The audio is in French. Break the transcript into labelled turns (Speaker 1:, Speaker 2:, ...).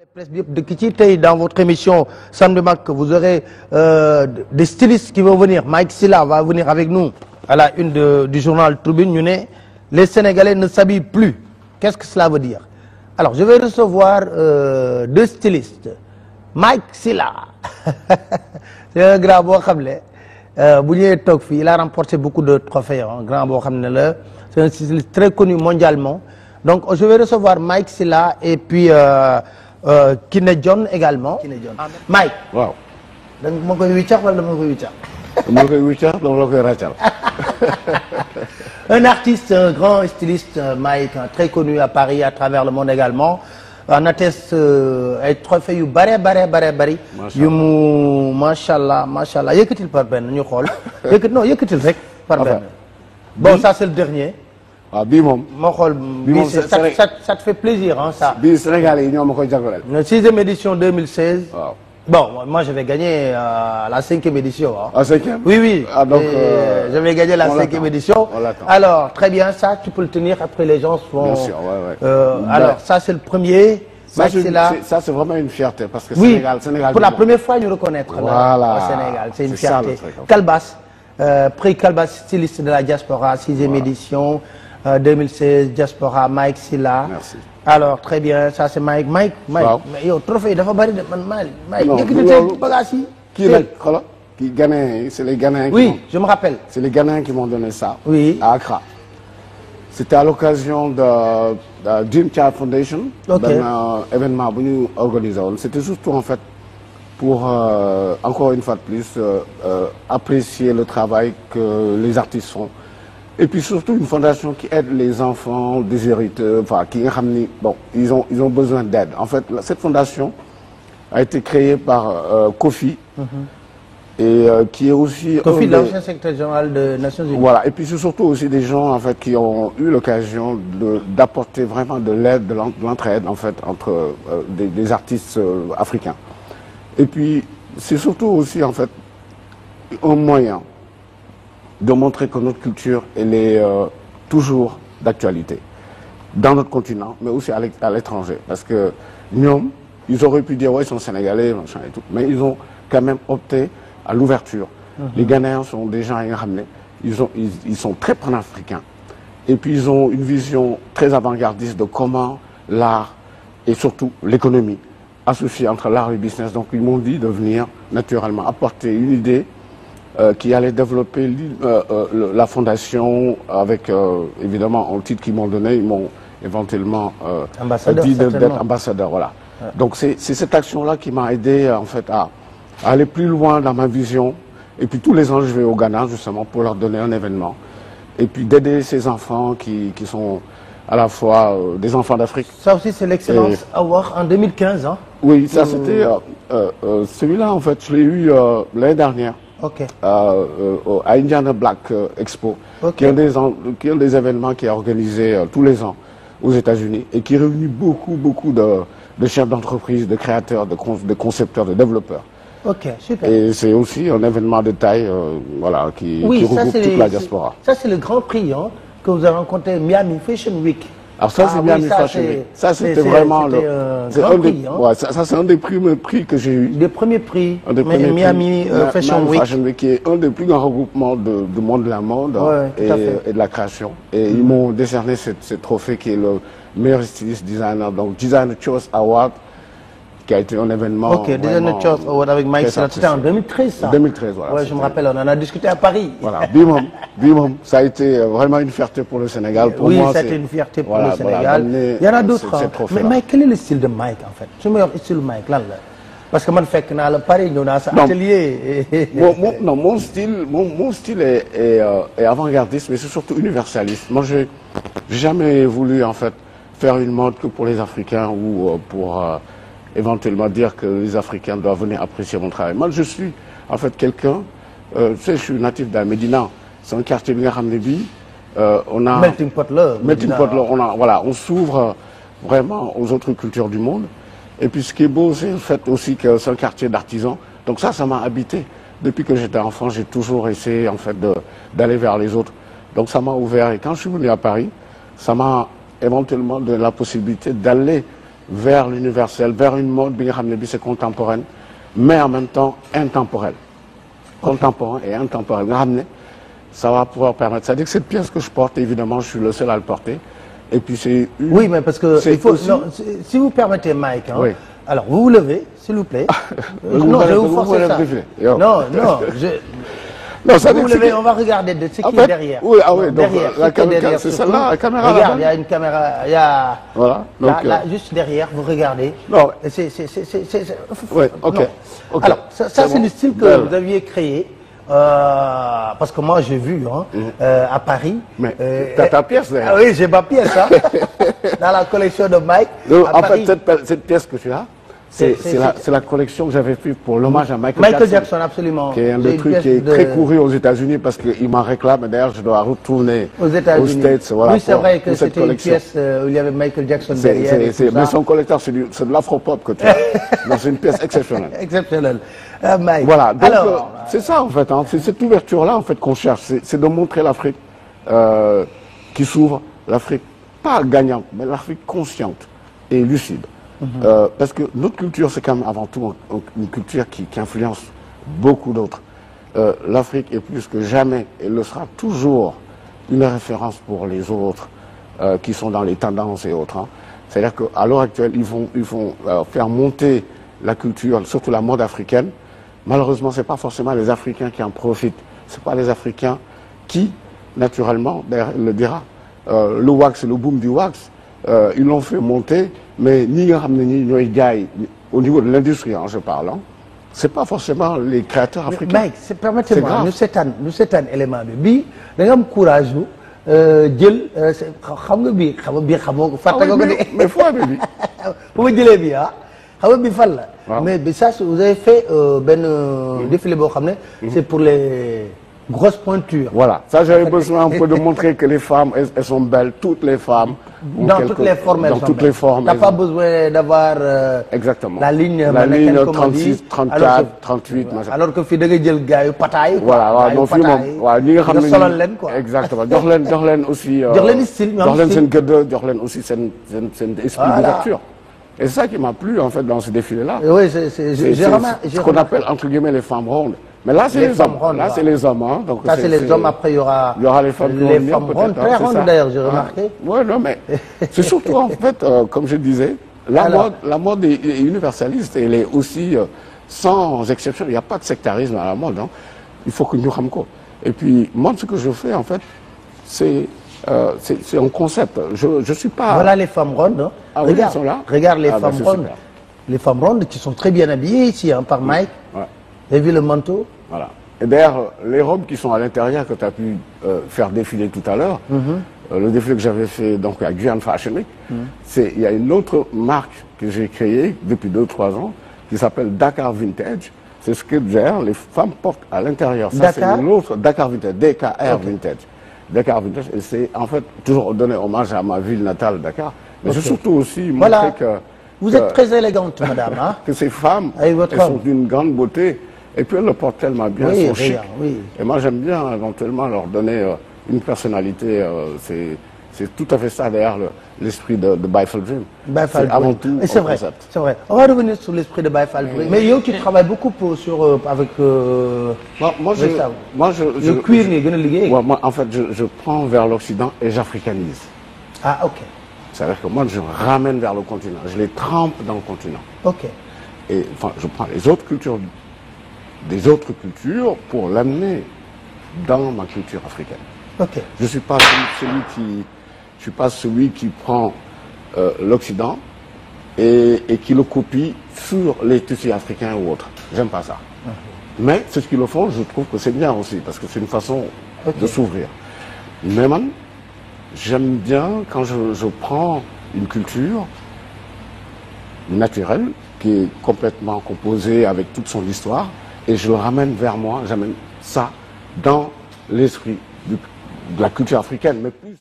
Speaker 1: Presse bi yëpp dëkk ci tey dans votre émission Samedi Mag vous aurez des stylistes qui vont venir. Mike Sylla va venir avec nous à la une du journal Tribune. ñu ne les Sénégalais ne s'habillent plus. Qu'est-ce que cela veut dire? Alors je vais recevoir deux stylistes. Mike Sylla c'est un grand boo xam ne bu ñëwee toog fii il a remporté beaucoup de trophées, un grand boo xam ne la c'est un styliste très connu mondialement. Donc je vais recevoir Mike Sylla et puis Kiné John également. Kiné John Mike.
Speaker 2: waaw.
Speaker 1: da nga ma koy wiccax wala dama koy wiccax.
Speaker 2: dama koy wiccax dama la koy ràccal.
Speaker 1: Un artiste, un grand styliste, Mike, très connu à Paris, à travers le monde également. On atteste ay trophées yu bare. yu mu macha allah yëkkatil par benn ñu xool. yëkkatil rek par benn. Bon ça c'est le dernier.
Speaker 2: waaw bii moom.
Speaker 1: moo xool bii ça te fait plaisir hein ça.
Speaker 2: bii Sénégalais yi ñoo ma koy jagleel.
Speaker 1: La 6e édition 2016.
Speaker 2: waaw.
Speaker 1: Bon moi je vais gagner la 5e édition. Hein.
Speaker 2: La 5e?
Speaker 1: Oui.
Speaker 2: Ah donc
Speaker 1: je vais gagner la 5e édition. Alors très bien, ça tu peux le tenir après les gens vont.
Speaker 2: Bien sûr, ouais.
Speaker 1: Alors ça c'est le premier.
Speaker 2: Ça c'est vraiment une fierté parce que
Speaker 1: oui,
Speaker 2: Sénégal
Speaker 1: pour la première fois ñu reconnaître
Speaker 2: voilà.
Speaker 1: au Sénégal, c'est une fierté. Calbas, prix Calbas styliste de la diaspora, 6e édition 2016 diaspora Mike Sylla.
Speaker 2: Merci.
Speaker 1: Alors très bien, ça c'est Mike.
Speaker 2: waaw
Speaker 1: mais yow trophée yi dafa bari de man Mike.
Speaker 2: non
Speaker 1: yëkkati bagage yi.
Speaker 2: kii nag xoolal kii Ghanéen yi c'est les Ghanéens.
Speaker 1: Oui, je me rappelle.
Speaker 2: C'est les Ghanéens qui m'ont donné ça.
Speaker 1: Oui.
Speaker 2: À Accra. C'était à l'occasion de Dream Child Foundation.
Speaker 1: Ok.
Speaker 2: Un événement bu ñu organisé woon. C'était surtout en fait pour encore une fois de plus apprécier le travail que les artistes font. Et puis surtout une fondation qui aide les enfants déshériteurs, enfin qui nga xam ni bon ils ont besoin d'aide. En fait cette fondation a été créée par Kofi. Et qui est aussi
Speaker 1: Kofi, l'ancien secrétaire général des Nations Unies.
Speaker 2: Voilà, et puis c'est surtout aussi des gens en fait qui ont eu l'occasion d'apporter vraiment de l'aide, de l'entraide en fait entre des artistes africains. Et puis c'est surtout aussi en fait un moyen de montrer que notre culture elle est toujours d'actualité dans notre continent, mais aussi à l'étranger, parce que ñoom ils auraient pu dire ouais ils sont sénégalais machin et tout, mais ils ont quand même opté à l'ouverture. Les Ghanéens sont des gens yi nga xam ne ils sont très panafricains et puis ils ont une vision très avant-gardiste de comment l'art et surtout l'économie associée entre l'art et le business. Donc ils m'ont dit de venir naturellement apporter une idée qui allait développer la fondation avec évidemment un titre qu'ils m'ont donné. Ils m'ont éventuellement dit d'être ambassadeur. Voilà. Ouais. Donc c'est cette action-là qui m'a aidé en fait à aller plus loin dans ma vision. Et puis tous les ans, je vais au Ghana justement pour leur donner un événement. Et puis d'aider ces enfants qui sont à la fois des enfants d'Afrique. Ça aussi, c'est l'Excellence Award en 2015, hein? Oui, ça c'était celui-là en fait, je l'ai eu l'année dernière. Ok. À Indiana Black Expo, okay. qui est un des événements qui est organisé tous les ans aux États-Unis et qui réunit beaucoup de chefs d'entreprise, de créateurs, de concepteurs, de développeurs. Ok, super. Et c'est aussi un événement de taille, voilà, qui regroupe toute la diaspora. Ça, c'est le grand prix hein, que vous avez rencontré Miami Fashion Week. Alors ça, c'est Miami Fashion Week. Ça, c'était vraiment ça, c'est un des premiers prix que j'ai eu. Des premiers prix. Miami Fashion Week, qui est un des plus grands regroupements du monde de la mode et de la création. Et ils m'ont décerné ce trophée qui est le meilleur styliste designer, donc Designer Choice Award. Qui a été un événement. Ok, Designer Choice Award avec Mike Sylla. C'était en 2013, ça. 2013, voilà. Ouais, je me rappelle, on en a discuté à Paris. Voilà, bimom, ça a été vraiment une fierté pour le Sénégal. Pour moi, c'était une fierté pour le Sénégal. Il y en a d'autres. Mais Mike, quel est le style de Mike en fait? Je me dis, style Mike, là. Parce que moi, je fais que dans Paris, nous avons un atelier. Mon style est avant-gardiste, mais c'est surtout universaliste. Moi, j'ai jamais voulu en fait faire une mode que pour les Africains ou pour éventuellement dire que les Africains doivent venir apprécier mon travail. Moi, je suis en fait quelqu'un, tu sais, je suis natif d'Al Médina. C'est un quartier bi nga xam ne bii on a melting pot là, on s'ouvre vraiment aux autres cultures du monde. Et puis ce qui est beau, c'est le fait aussi que c'est un quartier d'artisans. Donc ça m'a habité. Depuis que j'étais enfant, j'ai toujours essayé en fait d'aller vers les autres. Donc ça m'a ouvert. Et quand je suis venu à Paris, ça m'a éventuellement donné la possibilité d'aller vers l'universel, vers une mode bi nga xam ne bi c'est contemporaine, mais en même temps intemporelle. Contemporain et intemporel. Nga xam ne ça va pouvoir permettre. C'est-à-dire que cette pièce que je porte, évidemment, je suis le seul à le porter. Et puis c'est une...
Speaker 1: Oui, mais parce que il faut...
Speaker 2: aussi...
Speaker 1: non, si vous permettez, Mike, hein,
Speaker 2: oui.
Speaker 1: Alors vous vous levez, s'il vous plaît. Non, je vais vous forcer ça. Non, non,
Speaker 2: non, ça
Speaker 1: vous levez, on va regarder de ce qui est derrière.
Speaker 2: Oui, ah oui, donc
Speaker 1: derrière,
Speaker 2: la caméra, c'est celle-là, la caméra.
Speaker 1: Regarde, il y a une caméra, il y a...
Speaker 2: Voilà. Donc,
Speaker 1: là, juste derrière, vous regardez.
Speaker 2: Non.
Speaker 1: Oui,
Speaker 2: ok.
Speaker 1: Non.
Speaker 2: Okay.
Speaker 1: Alors, ça c'est bon. Le style que vous aviez créé. Parce que moi j'ai vu hein, à Paris.
Speaker 2: Mais t'as ta pièce d'ailleurs.
Speaker 1: Ah oui, j'ai ma pièce hein, dans la collection de Mike.
Speaker 2: Donc, en fait, cette pièce que tu as, c'est la collection que j'avais faite pour l'hommage à Michael
Speaker 1: Jackson, absolument.
Speaker 2: Qui est un des trucs qui est très couru aux États-Unis parce qu'il m'en réclame. D'ailleurs, je dois retourner aux States. Voilà,
Speaker 1: oui, c'est vrai que c'était une pièce où il y avait Michael Jackson derrière.
Speaker 2: Mais son collecteur, c'est de l'afro-pop que tu as. Donc c'est une pièce exceptionnelle.
Speaker 1: Exceptionnelle. Mike.
Speaker 2: Voilà. Donc c'est ça en fait. Hein, c'est cette ouverture-là en fait qu'on cherche. C'est de montrer l'Afrique qui s'ouvre, l'Afrique pas gagnante, mais l'Afrique consciente et lucide. Parce que notre culture, c'est quand même avant tout une culture qui influence beaucoup d'autres. L'Afrique est plus que jamais, et le sera toujours, une référence pour les autres qui sont dans les tendances et autres. Hein. C'est-à-dire qu'à l'heure actuelle, ils vont faire monter la culture, surtout la mode africaine. Malheureusement, ce n'est pas forcément les Africains qui en profitent. Ce n'est pas les Africains qui, naturellement, d'ailleurs, il le dira, le wax, le boom du wax, ils l'ont fait monter, mais ni au niveau de l'industrie, hein, je parle, hein, c'est pas forcément les créateurs africains.
Speaker 1: Mike, permettez-moi, nous c'est un élément de bi, da nga am courage jël xam nga bi xamoo ko fàtte nga ko de.
Speaker 2: Mais faut bi.
Speaker 1: Fu ma jëlee bi ah, xam nga bi fan la. Mais bi ça vous avez fait benn défilé boo xam ne c'est pour les grosse pointure.
Speaker 2: Voilà, ça j'avais besoin un peu de montrer que les femmes, elles sont belles, toutes les femmes.
Speaker 1: Dans toutes les formes, elles sont
Speaker 2: toutes les formes.
Speaker 1: T'as pas besoin d'avoir
Speaker 2: exactement
Speaker 1: la ligne
Speaker 2: 36, 34, 38.
Speaker 1: Alors que fii da nga jël gars yu pataay.
Speaker 2: Voilà, donc fii moom waaw ñi nga xam ne
Speaker 1: solal leen quoi.
Speaker 2: Exactement, jox leen aussi.
Speaker 1: jox leen style,
Speaker 2: jox leen seen gëdd, jox leen aussi seen esprit d'ouverture. Et c'est ça qui m'a plu en fait dans ce défilé-là.
Speaker 1: Oui, c'est
Speaker 2: ce qu'on appelle entre guillemets les femmes rondes. Mais là, c'est les hommes. Là, c'est les hommes. Hein. Donc,
Speaker 1: ça, c'est les hommes. Après, il y aura
Speaker 2: les femmes
Speaker 1: rondes, très rondes d'ailleurs, j'ai remarqué.
Speaker 2: Oui, non, mais c'est surtout, en fait, comme je disais, la mode est universaliste. Elle est aussi, sans exception, il n'y a pas de sectarisme à la mode. Hein. Il faut que nous ramco. Et puis, moi, ce que je fais, en fait, c'est un concept. Je ne suis pas...
Speaker 1: Voilà les femmes rondes. Hein.
Speaker 2: Ah, oui, elles sont là.
Speaker 1: Regarde les femmes rondes. Les femmes rondes qui sont très bien habillées ici, hein, par Mike.
Speaker 2: Ouais.
Speaker 1: Vous avez vu le manteau?
Speaker 2: Voilà. Et d'ailleurs, les robes qui sont à l'intérieur que tu as pu faire défiler tout à l'heure, le défilé que j'avais fait donc à Guyane Fashion Week, il y a une autre marque que j'ai créée depuis 2-3 ans qui s'appelle Dakar Vintage. C'est ce que d'ailleurs les femmes portent à l'intérieur. Ça, c'est une autre Dakar Vintage, DKR Vintage. Dakar Vintage, et c'est en fait toujours donner hommage à ma ville natale, Dakar, mais c'est surtout aussi montrer que...
Speaker 1: Vous êtes très élégante, madame. Hein?
Speaker 2: Que ces femmes, elles sont d'une grande beauté. Et puis elles le portent tellement bien, elles sont chic. Et moi j'aime bien éventuellement leur donner une personnalité. C'est tout à fait ça d'ailleurs l'esprit de Bifal Dream.
Speaker 1: C'est
Speaker 2: avant tout un concept.
Speaker 1: C'est vrai. On va revenir sur l'esprit de Bifal Dream. Mais yo, tu travailles beaucoup avec le cuir.
Speaker 2: Moi, en fait, je prends vers l'Occident et j'africanise.
Speaker 1: Ah, ok.
Speaker 2: C'est-à-dire que moi, je ramène vers le continent. Je les trempe dans le continent.
Speaker 1: Ok.
Speaker 2: Et enfin, je prends les autres cultures des autres cultures pour l'amener dans ma culture africaine.
Speaker 1: Okay.
Speaker 2: Je ne suis pas celui qui prend l'Occident et qui le copie sur les tissus africains ou autres. J'aime pas ça. Mais ceux qui le font, je trouve que c'est bien aussi, parce que c'est une façon de s'ouvrir. Mais man, j'aime bien quand je prends une culture naturelle qui est complètement composée avec toute son histoire, et je le ramène vers moi, j'amène ça dans l'esprit de la culture africaine, mais plus